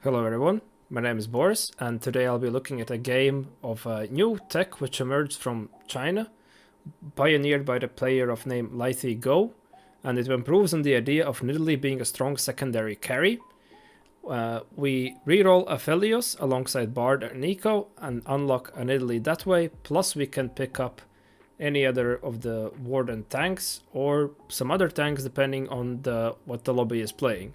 Hello everyone, my name is Boris, and today I'll be looking at a game of a new tech which emerged from China, pioneered by the player of name Lightygo, and it improves on the idea of Nidalee being a strong secondary carry. We reroll Aphelios alongside Bard and Nico and unlock a Nidalee that way, plus we can pick up any other of the Warden tanks or some other tanks depending on what the lobby is playing.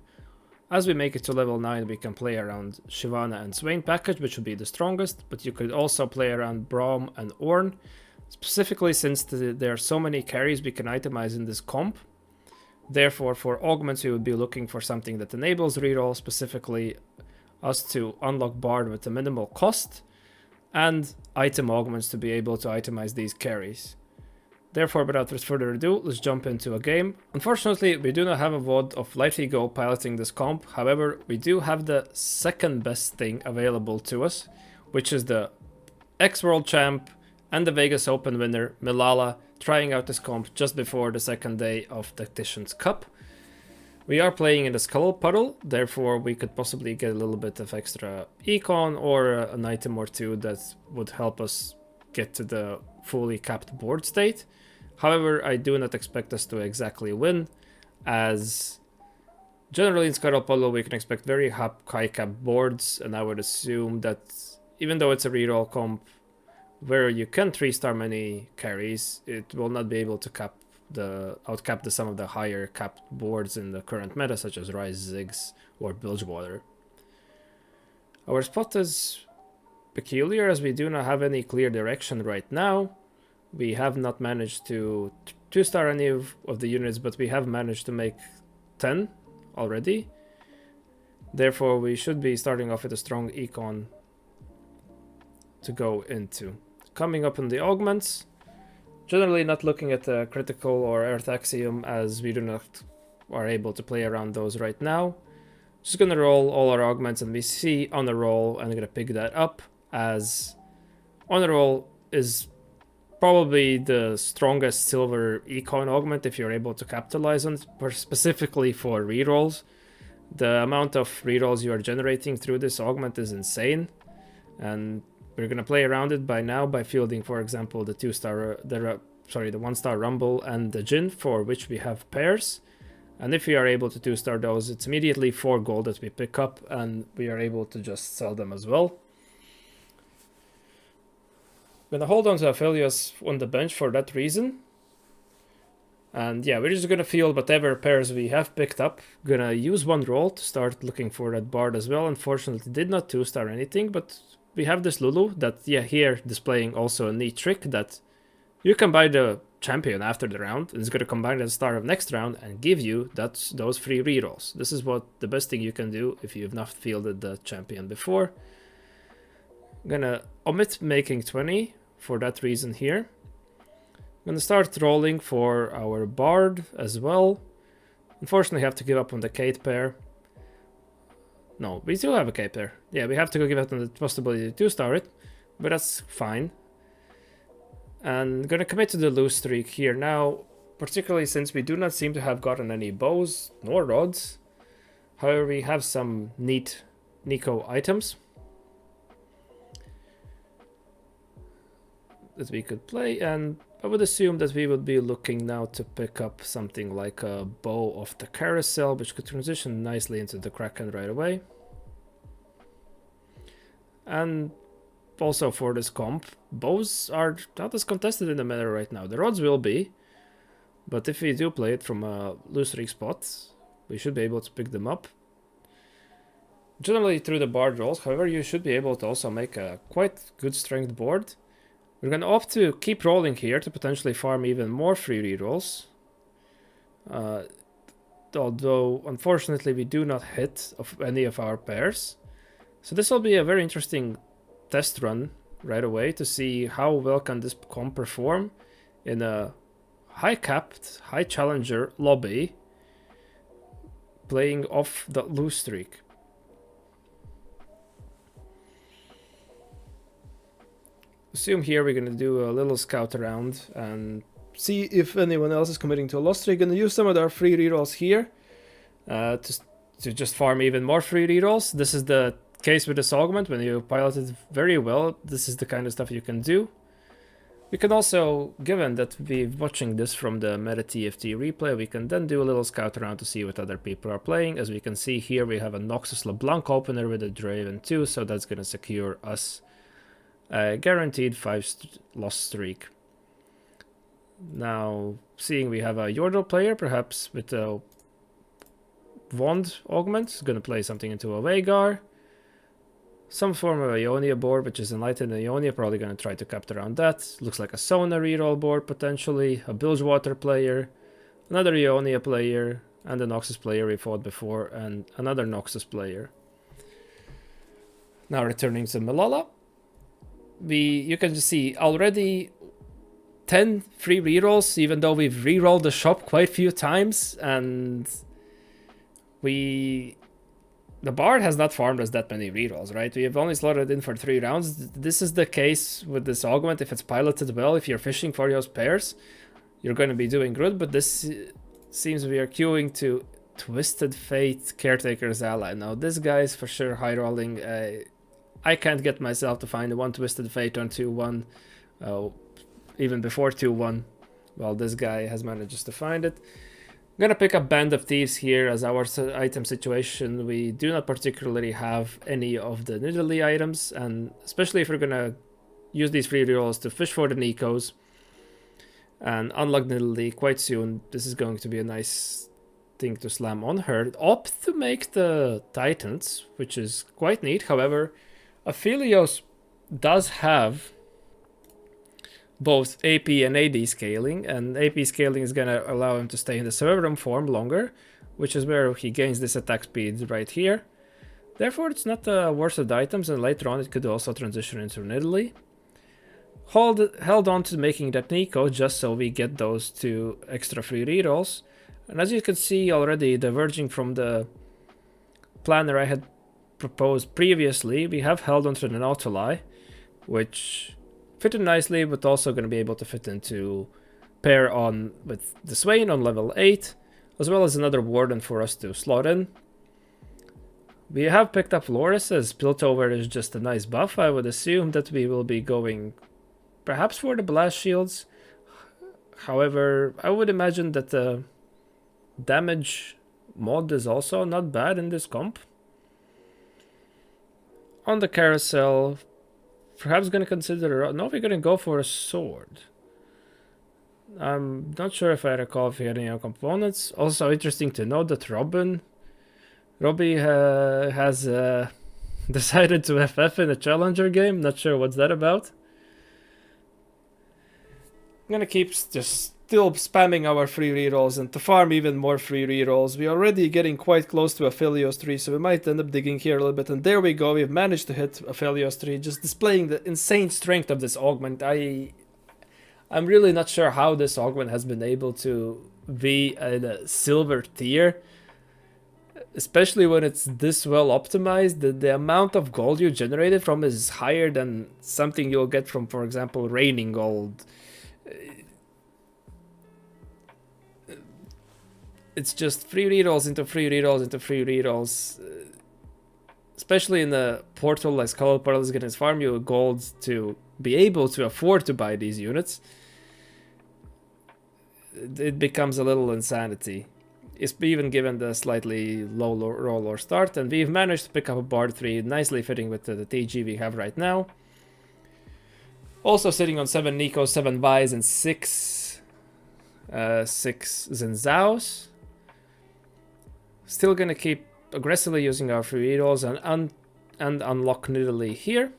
As we make it to level 9, we can play around Shyvana and Swain package, which would be the strongest, but you could also play around Braum and Ornn, specifically since there are so many carries we can itemize in this comp. Therefore, for augments, we would be looking for something that enables reroll, specifically us to unlock Bard with a minimal cost, and item augments to be able to itemize these carries. Therefore, without further ado, let's jump into a game. Unfortunately, we do not have a VOD of Lightygo piloting this comp. However, we do have the second best thing available to us, which is the ex-world champ and the Vegas Open winner, Milala, trying out this comp just before the second day of Tactician's Cup. We are playing in the Skull Puddle, therefore we could possibly get a little bit of extra econ or an item or two that would help us get to the fully capped board state. However, I do not expect us to exactly win, as generally in Skull Puddle we can expect very high cap boards, and I would assume that even though it's a reroll comp where you can 3-star many carries, it will not be able to outcap some of the higher capped boards in the current meta, such as Rise Ziggs or Bilgewater. Our spot is peculiar as we do not have any clear direction right now. We have not managed to 2-star any of the units, but we have managed to make 10 already. Therefore, we should be starting off with a strong econ to go into. Coming up on the augments, generally not looking at the critical or earth axiom, as we are able to play around those right now. Just gonna roll all our augments, and we see on the roll, and I'm gonna pick that up, as on the roll is probably the strongest silver econ augment if you're able to capitalize on it, specifically for rerolls. The amount of rerolls you are generating through this augment is insane, and we're gonna play around it by fielding, for example, the 1-star Rumble and the Jhin, for which we have pairs. And if we are able to 2-star those, it's immediately 4 gold that we pick up, and we are able to just sell them as well. I'm gonna hold on to Aphelios on the bench for that reason. And yeah, we're just gonna field whatever pairs we have picked up. Gonna use one roll to start looking for that Bard as well. Unfortunately, did not 2-star anything, but we have this Lulu that, here displaying also a neat trick that you can buy the champion after the round, and it's going to combine at the start of next round and give you those free rerolls. This is the best thing you can do if you've not fielded the champion before. I'm gonna omit making 20 for that reason here. I'm gonna start rolling for our Bard as well. Unfortunately, have to give up on the Kate pair. No, we still have a Kate pair. Yeah, we have to give up on the possibility to 2-star it, but that's fine. And gonna commit to the loose streak here now, particularly since we do not seem to have gotten any bows nor rods. However, we have some neat Nico items that we could play, and I would assume that we would be looking now to pick up something like a bow of the carousel, which could transition nicely into the Kraken right away. And also for this comp, bows are not as contested in the meta right now. The rods will be, but if we do play it from a loose streak spot, we should be able to pick them up. Generally through the Bard rolls, however, you should be able to also make a quite good strength board. We're going to opt to keep rolling here to potentially farm even more free rerolls. Although, unfortunately, we do not hit any of our pairs. So this will be a very interesting test run right away to see how well can this comp perform in a high-capped, high-challenger lobby playing off the loose streak. Assume here we're going to do a little scout around and see if anyone else is committing to a loss streak. Going to use some of our free rerolls here to to just farm even more free rerolls. This is the case with this augment. When you pilot it very well, this is the kind of stuff you can do. We can also, given that we're watching this from the Meta TFT replay, we can then do a little scout around to see what other people are playing. As we can see here, we have a Noxus LeBlanc opener with a Draven 2, so that's going to secure us a guaranteed 5-loss streak. Now, seeing we have a Yordle player, perhaps with a Wand augment, is going to play something into a Veigar. Some form of Ionia board, which is Enlightened Ionia, probably going to try to capture around that. Looks like a Sona reroll board, potentially. A Bilgewater player, another Ionia player, and a Noxus player we fought before, and another Noxus player. Now returning to Milala. You can just see already 10 free rerolls, even though we've rerolled the shop quite a few times, and the Bard has not farmed us that many rerolls, right? We have only slotted in for 3 rounds. This is the case with this augment. If it's piloted well, if you're fishing for those pairs, you're going to be doing good. But this seems we are queuing to Twisted Fate, Caretaker's Ally. Now, this guy is for sure high rolling. I can't get myself to find one Twisted Fate on 2-1, even before 2-1. Well, this guy has managed to find it. I'm gonna pick up Band of Thieves here as our item situation. We do not particularly have any of the Nidalee items, and especially if we're gonna use these free rerolls to fish for the Nikos and unlock Nidalee quite soon, this is going to be a nice thing to slam on her. Opt to make the Titans, which is quite neat. However, Aphelios does have both AP and AD scaling, and AP scaling is going to allow him to stay in the Cerebrum form longer, which is where he gains this attack speed right here. Therefore, it's not the worst of the items, and later on it could also transition into Nidalee. Held on to making that Nico just so we get those 2 extra free rerolls. And as you can see already, diverging from the planner I had proposed previously, we have held onto the Nautili, which fitted nicely, but also going to be able to fit into pair on with the Swain on level 8, as well as another Warden for us to slot in. We have picked up Loris, as Piltover is just a nice buff. I would assume that we will be going perhaps for the Blast Shields. However, I would imagine that the damage mod is also not bad in this comp. On the carousel, perhaps going to consider... No, we're going to go for a sword. I'm not sure if I recall if we had any components. Also interesting to note that Robbie has decided to FF in a challenger game. Not sure what's that about. I'm going to keep just still spamming our free rerolls and to farm even more free rerolls. We're already getting quite close to Aphelios 3, so we might end up digging here a little bit. And there we go, we've managed to hit Aphelios 3, just displaying the insane strength of this augment. I'm really not sure how this augment has been able to be in a silver tier, especially when it's this well optimized. The amount of gold you generated from is higher than something you'll get from, for example, raining gold. It's just free rerolls into free rerolls into free rerolls. Especially in the portal, like Skull Portal is going to farm you gold to be able to afford to buy these units. It becomes a little insanity. It's even given the slightly low roll or start, and we've managed to pick up a Bard 3, nicely fitting with the TG we have right now. Also sitting on 7 Nikos, 7 Vais, and 6 Zenzaos. Still gonna keep aggressively using our free rerolls and unlock Nidalee here.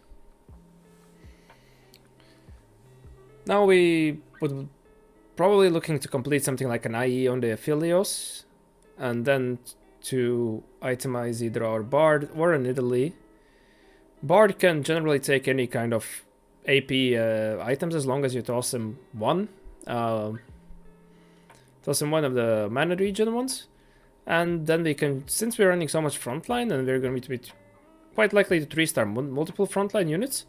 Now we would probably looking to complete something like an IE on the Aphelios, and then to itemize either our Bard or a Nidalee. Bard can generally take any kind of AP items as long as you toss him one. Toss him one of the mana region ones. And then we can, since we're running so much frontline and we're going to be quite likely to 3-star multiple frontline units,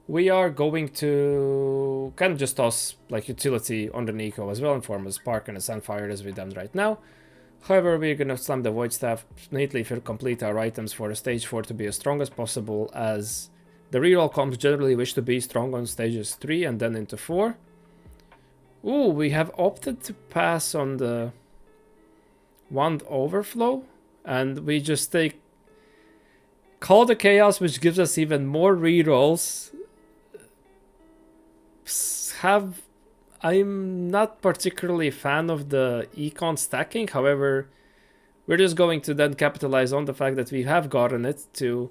we are going to kind of just toss like utility on the Nico as well in form of Spark and a Sunfire as we've done right now. However, we're gonna slam the Void Staff neatly to complete our items for stage 4 to be as strong as possible, as the reroll comps generally wish to be strong on stages 3 and then into 4. Ooh, we have opted to pass on the Wand Overflow, and we just take Call the Chaos, which gives us even more rerolls. I'm not particularly a fan of the econ stacking, however, we're just going to then capitalize on the fact that we have gotten it to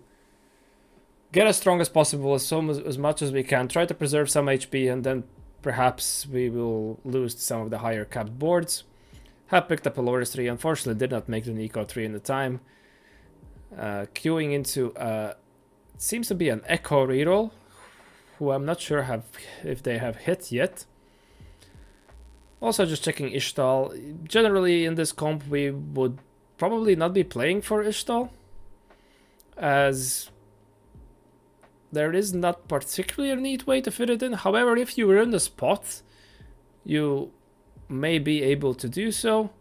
get as strong as possible, as much as we can, try to preserve some HP, and then perhaps we will lose some of the higher capped boards. Have picked up a Loris 3, unfortunately did not make the Eco 3 in the time. Queuing into, seems to be an Echo reroll, who I'm not sure if they have hit yet. Also just checking Ishtal. Generally in this comp we would probably not be playing for Ishtal, as there is not particularly a neat way to fit it in. However, if you were in the spot, you may be able to do so.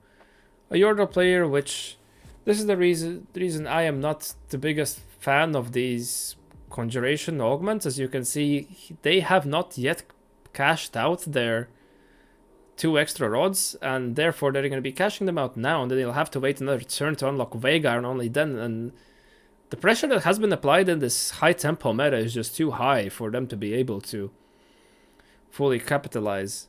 A Yordle player, which this is the reason I am not the biggest fan of these conjuration augments. As you can see, they have not yet cashed out their 2 extra rods, and therefore they're going to be cashing them out now, and then they'll have to wait another turn to unlock Veigar, and only then. And the pressure that has been applied in this high tempo meta is just too high for them to be able to fully capitalize.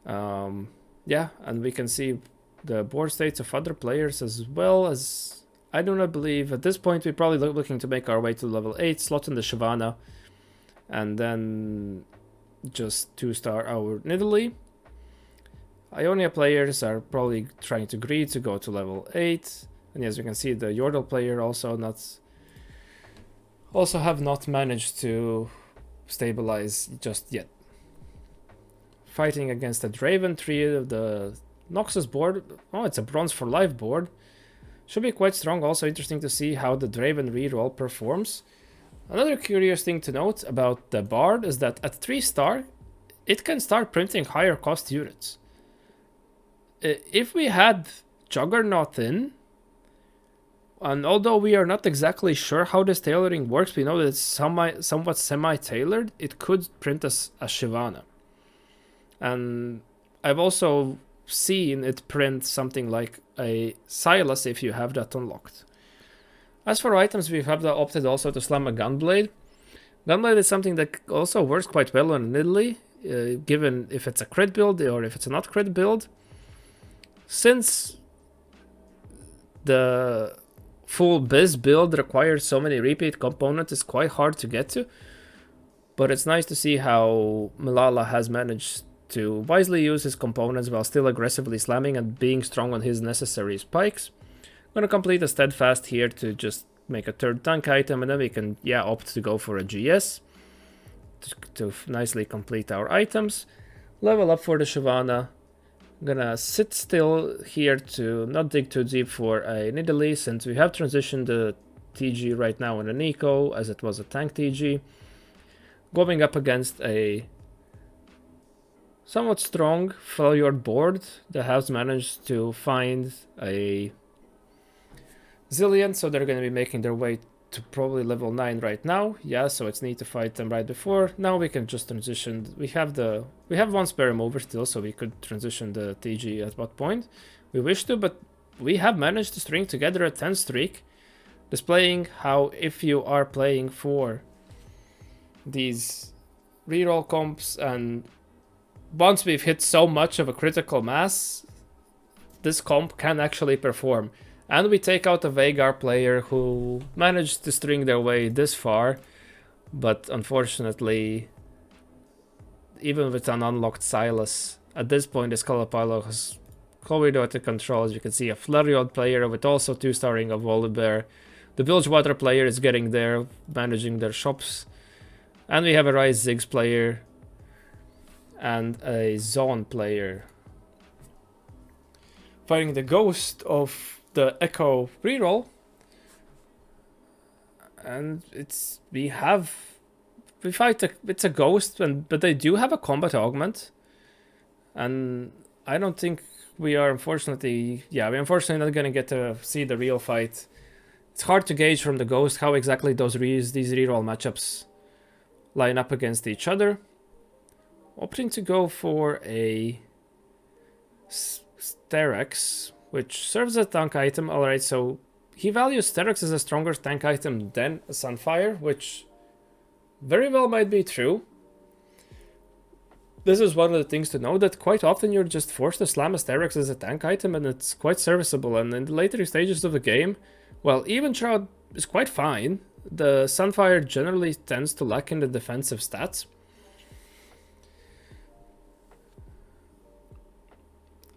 Yeah, and we can see the board states of other players as well. As I do not believe at this point we're probably looking to make our way to level 8, slot in the Shyvana, and then just 2-star our Nidalee. Ionia players are probably trying to greed to go to level 8, and as you can see, the Yordle player also have not managed to stabilize just yet. Fighting against a Draven tree of the Noxus board. Oh, it's a Bronze for Life board. Should be quite strong. Also interesting to see how the Draven reroll performs. Another curious thing to note about the Bard is that at 3-star, it can start printing higher cost units. If we had Juggernaut in, and although we are not exactly sure how this tailoring works, we know that it's somewhat semi-tailored, it could print us a Shyvana. And I've also seen it print something like a Silas if you have that unlocked. As for items, we have opted also to slam a Gunblade. Gunblade is something that also works quite well on Nidalee, given if it's a crit build or if it's a not crit build. Since the full Biz build requires so many repeat components, it's quite hard to get to. But it's nice to see how Milala has managed to wisely use his components while still aggressively slamming and being strong on his necessary spikes. I'm going to complete a Steadfast here to just make a 3rd tank item, and then we can, opt to go for a GS to nicely complete our items. Level up for the Shyvana. I'm gonna sit still here to not dig too deep for a Nidalee, since we have transitioned the TG right now in an eco, as it was a tank TG. Going up against a somewhat strong Freljord board that has managed to find a Zillion, so they're going to be making their way to probably level 9 right now. Yeah, so it's neat to fight them right before. Now we can just transition. We have 1 spare remover still, so we could transition the TG at what point we wish to, but we have managed to string together a 10 streak, displaying how if you are playing for these reroll comps, and once we've hit so much of a critical mass, this comp can actually perform. And we take out a Veigar player who managed to string their way this far, but unfortunately, even with an unlocked Silas, at this point the Scolopilo has Chloe out of control. As you can see, a Flareon player with also 2-starring a Volibear. The Bilgewater player is getting there, managing their shops. And we have a Rise Ziggs player and a Zone player fighting the ghost of the Echo reroll, and it's it's a ghost, but they do have a combat augment, and I don't think we are unfortunately not gonna get to see the real fight. It's hard to gauge from the ghost how exactly these reroll matchups line up against each other. Opting to go for a Sterex, which serves as a tank item. Alright, so he values Sterex as a stronger tank item than a Sunfire, which very well might be true. This is one of the things to know, that quite often you're just forced to slam a Sterex as a tank item, and it's quite serviceable. And in the later stages of the game, well, even Shroud is quite fine. The Sunfire generally tends to lack in the defensive stats.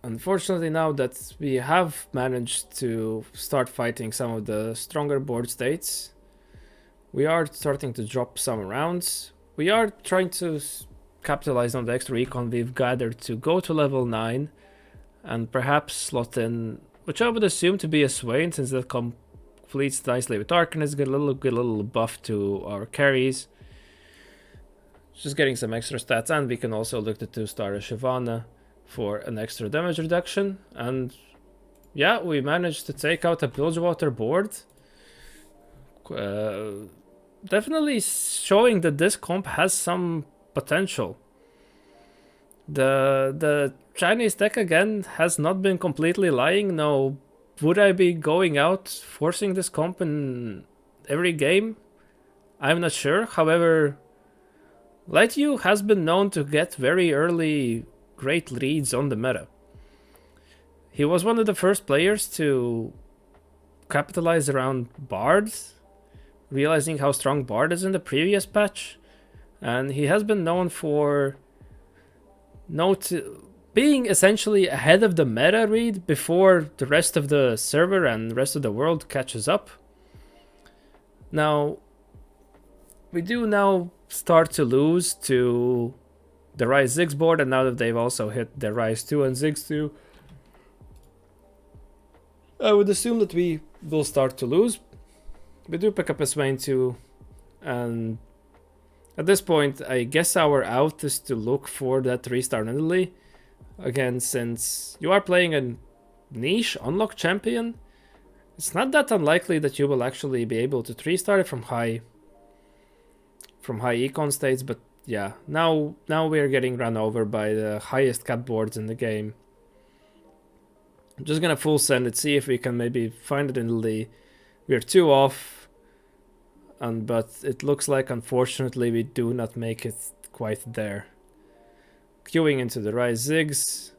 Unfortunately, now that we have managed to start fighting some of the stronger board states, we are starting to drop some rounds. We are trying to capitalize on the extra econ we've gathered to go to level 9 and perhaps slot in, which I would assume to be a Swain, since that completes nicely with Arcanist, get a little buff to our carries. Just getting some extra stats, and we can also look to 2-star Shyvana for an extra damage reduction. And yeah, we managed to take out a Bilgewater board. Definitely showing that this comp has some potential. The Chinese deck again has not been completely lying. Now, would I be going out forcing this comp in every game? I'm not sure. However, Lightygo has been known to get very early great leads on the meta. He was one of the first players to capitalize around Bard, realizing how strong Bard is in the previous patch, and he has been known for being essentially ahead of the meta read before the rest of the server and the rest of the world catches up. Now, we do now start to lose to the Rise Ziggs board, and now that they've also hit the Rise 2 and Ziggs 2, I would assume that we will start to lose. We do pick up a Swain 2, and at this point, I guess our out is to look for that 3-star Nidalee. Again, since you are playing a niche unlock champion, it's not that unlikely that you will actually be able to 3-star it from high econ states, but yeah, now we're getting run over by the highest cap boards in the game. I'm just gonna full send it, see if we can maybe find it in the lead. We're 2 off, but it looks like unfortunately we do not make it quite there. Queuing into the Rise Ziggs,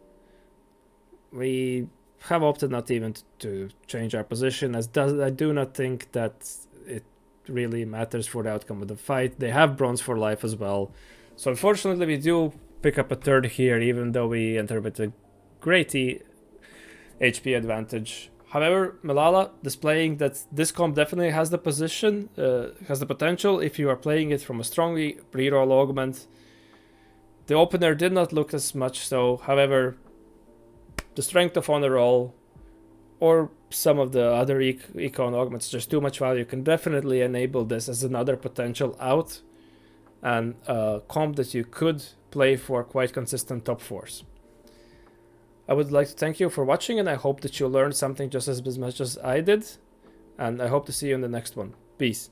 we have opted not even to change our position, as I do not think that it really matters for the outcome of the fight. They have bronze for life as well, so unfortunately we do pick up a third here, even though we enter with a great HP advantage. However, Milala displaying that this comp definitely has the potential if you are playing it from a strongly reroll augment. The opener did not look as much so. However, the strength of Honor Roll or some of the other econ augments, just too much value, can definitely enable this as another potential out and a comp that you could play for quite consistent top 4s. I would like to thank you for watching, and I hope that you learned something just as much as I did, and I hope to see you in the next one. Peace.